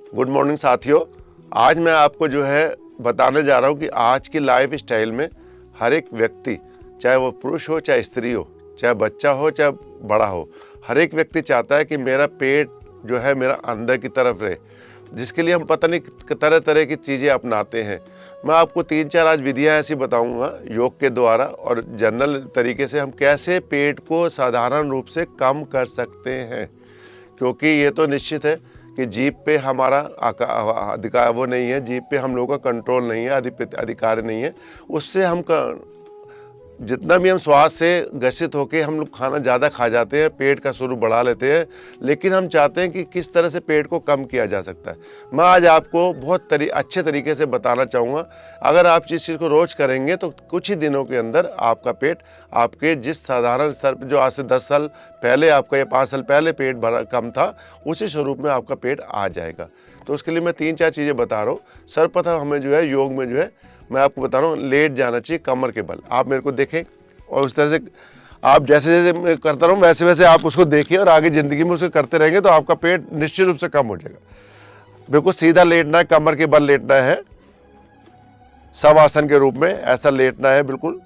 Good morning साथियों। आज मैं आपको जो है बताने जा रहा हूँ कि आज की लाइफ स्टाइल में हर एक व्यक्ति, चाहे वो पुरुष हो चाहे स्त्री हो, चाहे बच्चा हो चाहे बड़ा हो, हर एक व्यक्ति चाहता है कि मेरा पेट जो है मेरा अंदर की तरफ रहे, जिसके लिए हम पता नहीं तरह तरह की चीज़ें अपनाते हैं। मैं आपको 3-4 आज विधियाँ ऐसी बताऊंगा योग के द्वारा और जनरल तरीके से हम कैसे पेट को साधारण रूप से कम कर सकते हैं, क्योंकि ये तो निश्चित है कि जीभ पे हमारा अधिकार वो नहीं है, जीभ पे हम लोगों का कंट्रोल नहीं है, अधिकार नहीं है। उससे हम जितना भी हम स्वाद से ग्रसित होकर हम लोग खाना ज़्यादा खा जाते हैं, पेट का स्वरूप बढ़ा लेते हैं, लेकिन हम चाहते हैं कि किस तरह से पेट को कम किया जा सकता है। मैं आज आपको बहुत अच्छे तरीके से बताना चाहूँगा। अगर आप जिस चीज़ को रोज़ करेंगे तो कुछ ही दिनों के अंदर आपका पेट आपके जिस साधारण स्तर पर जो आज से 10 साल पहले आपका या 5 साल पहले पेट भरा कम था, उसी स्वरूप में आपका पेट आ जाएगा। तो उसके लिए मैं 3-4 चीज़ें बता रहा हूँ। सर्वप्रथम हमें जो है योग में जो है मैं आपको बता रहा हूँ, लेट जाना चाहिए कमर के बल। आप मेरे को देखें और उस तरह से आप जैसे जैसे मैं करता रहूँ वैसे वैसे आप उसको देखिए और आगे ज़िंदगी में उसको करते रहेंगे तो आपका पेट निश्चित रूप से कम हो जाएगा। बिल्कुल सीधा लेटना है, कमर के बल लेटना है, शवासन के रूप में ऐसा लेटना है। बिल्कुल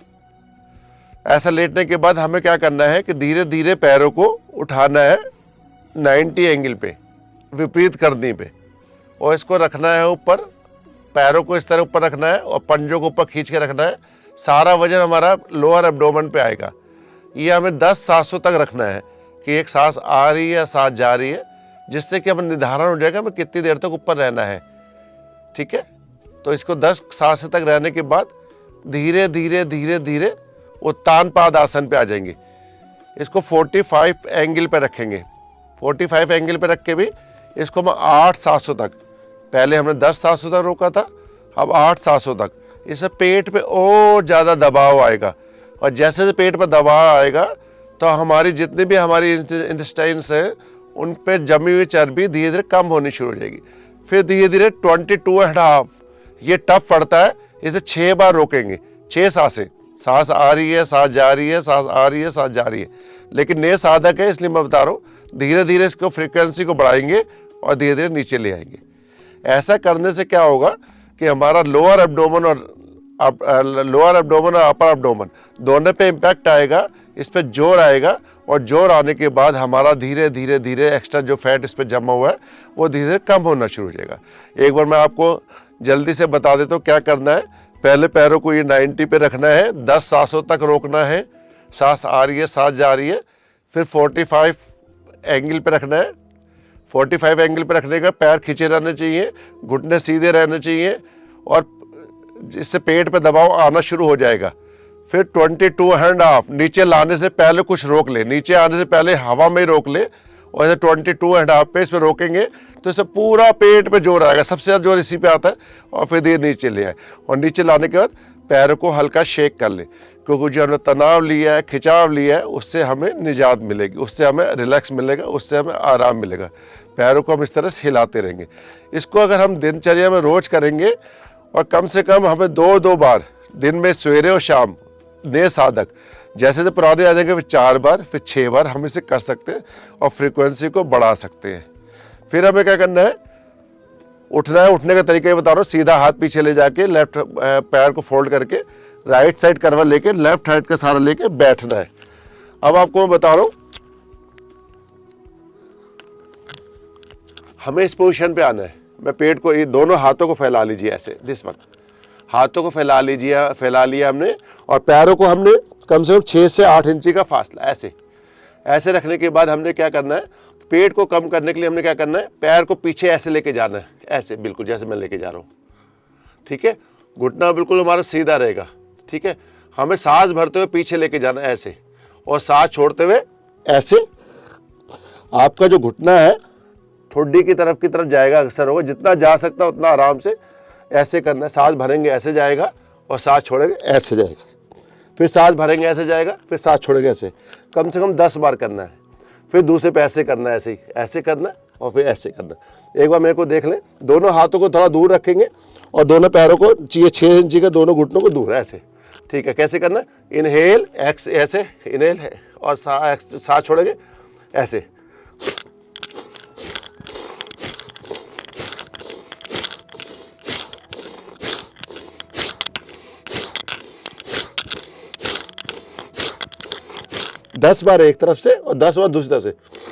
ऐसा लेटने के बाद हमें क्या करना है कि धीरे धीरे पैरों को उठाना है 90 एंगल पे, विपरीत करनी पे, और इसको रखना है ऊपर। पैरों को इस तरह ऊपर रखना है और पंजों को ऊपर खींच के रखना है। सारा वजन हमारा लोअर एब्डोमेन पे आएगा। ये हमें 10 सांसों तक रखना है कि एक सांस आ रही है या सांस जा रही है, जिससे कि हमें निर्धारण हो जाएगा हमें कितनी देर तक ऊपर रहना है। ठीक है, तो इसको 10 सांसों तक रहने के बाद धीरे धीरे धीरे धीरे उत्तान पाद आसन पे आ जाएंगे। इसको 45 एंगल पे रखेंगे। 45 एंगल पे रख के भी इसको हम 8 सांसों तक, पहले हमने 10 सांसों तक रोका था, अब 8 सांसों तक। इससे पेट पे और ज़्यादा दबाव आएगा, और जैसे जैसे पेट पर दबाव आएगा तो हमारी जितनी भी हमारी इंटेस्टाइन्स है उन पे जमी हुई चर्बी धीरे धीरे कम होनी शुरू हो जाएगी। फिर धीरे धीरे 22.5 ये टफ पड़ता है, इसे 6 बार रोकेंगे। 6 सांसें, सांस आ रही है, सांस जा रही है, सांस आ रही है, सांस जा रही है। लेकिन नए साधक है इसलिए मैं बता रहा हूँ, धीरे धीरे इसको फ्रीक्वेंसी को बढ़ाएंगे और धीरे धीरे नीचे ले आएंगे। ऐसा करने से क्या होगा कि हमारा लोअर एब्डोमेन और अपर एब्डोमेन दोनों पे इम्पैक्ट आएगा, इस पे जोर आएगा, और जोर आने के बाद हमारा धीरे धीरे धीरे एक्स्ट्रा जो फैट इस पे जमा हुआ है वो धीरे धीरे कम होना शुरू हो जाएगा। एक बार मैं आपको जल्दी से बता देता हूँ क्या करना है। पहले पैरों को ये 90 पे रखना है, 10 सांसों तक रोकना है, सांस आ रही है, सांस जा रही है। फिर 45 एंगल पे रखना है। 45 एंगल पे रखने का पैर खींचे रहने चाहिए, घुटने सीधे रहने चाहिए, और इससे पेट पे दबाव आना शुरू हो जाएगा। फिर 22.5 नीचे लाने से पहले कुछ रोक ले, नीचे आने से पहले हवा में रोक ले, और ऐसे 22.5 पे इस पे रोकेंगे तो इससे पूरा पेट पे जोर आएगा। सबसे ज़्यादा जोर इसी पे आता है। और फिर धीरे नीचे ले आए, और नीचे लाने के बाद पैरों को हल्का शेक कर ले, क्योंकि जो हमने तनाव लिया है, खिंचाव लिया है, उससे हमें निजात मिलेगी, उससे हमें रिलैक्स मिलेगा, उससे हमें आराम मिलेगा। पैरों को हम इस तरह से हिलाते रहेंगे। इसको अगर हम दिनचर्या में रोज करेंगे और कम से कम हमें 2-2 बार दिन में, सवेरे और शाम, नए साधक जैसे जैसे पुराने आ जाएंगे फिर 4 बार, फिर 6 बार हम इसे कर सकते हैं और फ्रीक्वेंसी को बढ़ा सकते हैं। फिर हमें क्या करना है, उठना है। उठने का तरीका ये बता रहा हूँ, सीधा हाथ पीछे ले जाके लेफ्ट पैर को फोल्ड करके राइट साइड करवा लेके लेफ्ट साइड का सहारा लेके बैठना है। अब आपको मैं बता रहा हूँ, हमें इस पोजीशन पे आना है। मैं पेट को, ये दोनों हाथों को फैला लीजिए ऐसे, जिस वक्त हाथों को फैला लीजिए, फैला लिया हमने, और पैरों को हमने कम से कम 6 से 8 इंची का फासला ऐसे ऐसे रखने के बाद हमने क्या करना है, पेट को कम करने के लिए हमने क्या करना है, पैर को पीछे ऐसे लेके जाना है, ऐसे बिल्कुल जैसे मैं लेके जा रहा हूँ। ठीक है, घुटना बिल्कुल हमारा सीधा रहेगा। ठीक है, हमें सांस भरते हुए पीछे लेके जाना है ऐसे, और सांस छोड़ते हुए ऐसे। आपका जो घुटना है ठुड्डी की तरफ जाएगा, अक्सर होगा, जितना जा सकता उतना आराम से ऐसे करना है। सांस भरेंगे ऐसे जाएगा, और सांस छोड़ेंगे ऐसे जाएगा, फिर सांस भरेंगे ऐसे जाएगा, फिर सांस छोड़ेंगे ऐसे। कम से कम 10 बार करना है। फिर दूसरे पे ऐसे करना है, ऐसे ही ऐसे करना है, और फिर ऐसे करना है। एक बार मेरे को देख लें, दोनों हाथों को थोड़ा दूर रखेंगे और दोनों पैरों को 6 इंची के दोनों घुटनों को दूर ऐसे। ठीक है, कैसे करना है, इनहेल एक्स ऐसे, इनहेल है, और सांस छोड़ेंगे ऐसे। 10 बार एक तरफ से और 10 बार दूसरी तरफ से।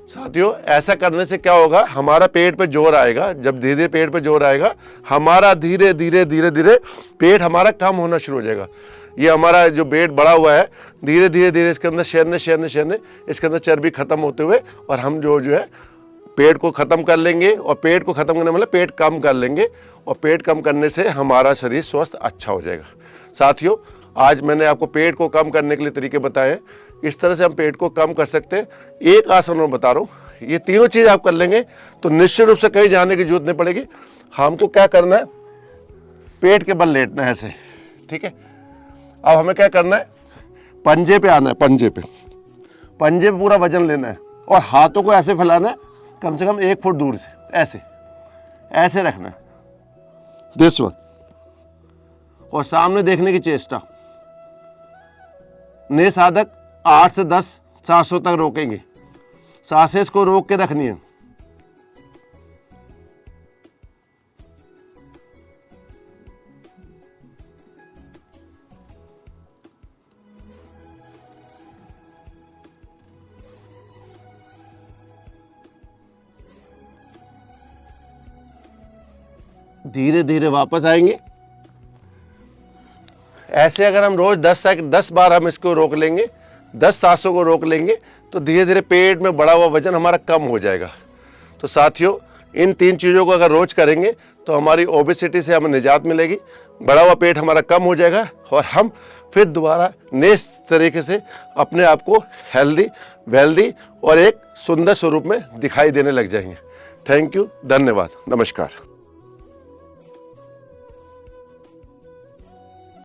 साथियों, ऐसा करने से क्या होगा, हमारा पेट पे जोर आएगा। जब धीरे धीरे पेट पे जोर आएगा, हमारा धीरे धीरे धीरे धीरे पेट हमारा कम होना शुरू हो जाएगा। ये हमारा जो पेट बड़ा हुआ है, धीरे धीरे धीरे इसके अंदर शेरने इसके अंदर चर्बी खत्म होते हुए, और हम जो है पेट को ख़त्म कर लेंगे। और पेट को ख़त्म करने मतलब पेट कम कर लेंगे, और पेट कम करने से हमारा शरीर स्वस्थ अच्छा हो जाएगा। साथियों, आज मैंने आपको पेट को कम करने के लिए तरीके बताए। इस तरह से हम पेट को कम कर सकते हैं। एक आसन मैं बता रहा हूँ, ये तीनों चीज़ आप कर लेंगे तो निश्चित रूप से कहीं जाने की जरूरत नहीं पड़ेगी। हमको क्या करना है, पेट के बल लेटना है ऐसे, ठीक है। अब हमें क्या करना है, पंजे पे आना है, पंजे पे पूरा वजन लेना है, और हाथों को ऐसे फैलाना है कम से कम 1 फुट दूर से, ऐसे रखना है, दिस वन। और सामने देखने की चेष्टा। नए साधक 8 से 10 सांसों तक रोकेंगे, सांसें इसको रोक के रखनी है। धीरे धीरे वापस आएंगे। ऐसे अगर हम रोज 10 बार हम इसको रोक लेंगे, 10 सांसों को रोक लेंगे, तो धीरे धीरे पेट में बढ़ा हुआ वजन हमारा कम हो जाएगा। तो साथियों, इन 3 चीज़ों को अगर रोज करेंगे तो हमारी ओबेसिटी से हमें निजात मिलेगी, बढ़ा हुआ पेट हमारा कम हो जाएगा, और हम फिर दोबारा नए तरीके से अपने आप को हेल्दी, वेल्दी और एक सुंदर स्वरूप में दिखाई देने लग जाएंगे। थैंक यू, धन्यवाद, नमस्कार।